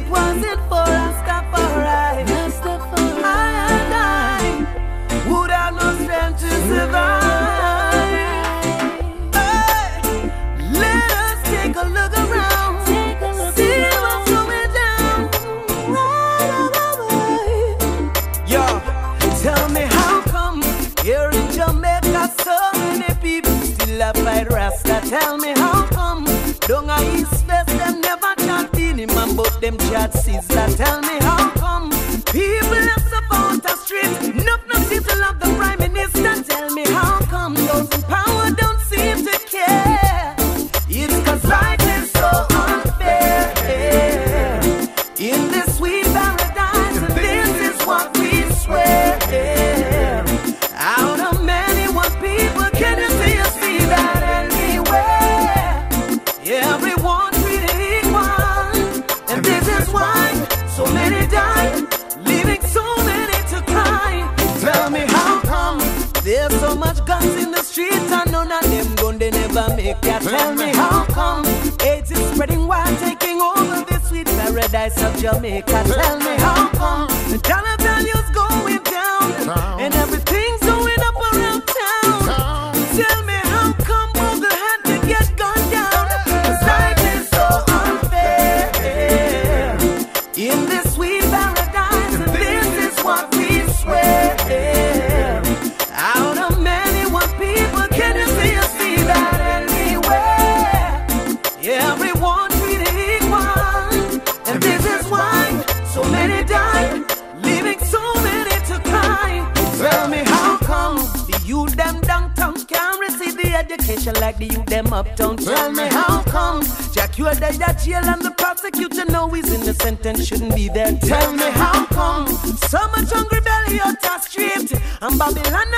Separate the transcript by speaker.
Speaker 1: was it for Rastafari? I and I would have no strength to survive. Hey, let us take a look around, see what's going down. Yo, tell me how come here in Jamaica so many people still have fight Rasta? Tell me how come down a East West them never chat Beenie Man but them chat Sizzla? Tell me how come people have support a street enough to love the Prime Minister? Tell me how come those in power don't seem to care? It's cause life is so unfair in this sweet paradise, and this is what we swear. Out of many one people, can you see that anywhere? Everyone treated equal, and this is why so many die, leaving so many to cry. Tell me how come there's so much guns in the streets and none of them gun they never make ya? Tell me how come AIDS is spreading wide, taking over this sweet paradise of Jamaica? Tell me how come the dollar value's going down and everything's going up around town? Tell me how come Bogle had to get gunned down? 'Cause life is so unfair in this sweet paradise, and this is what we swear. Out of many one people, can you see that anywhere? Everyone treated equal, and this is why so many die, leaving so many to cry. Tell me how come the youth them downtown can't receive the education like the youth them uptown? Tell me how come Jack, you're dead at jail and the prosecutor know he's innocent and shouldn't be there? Tell me how come so much hungry belly out the street and Babylon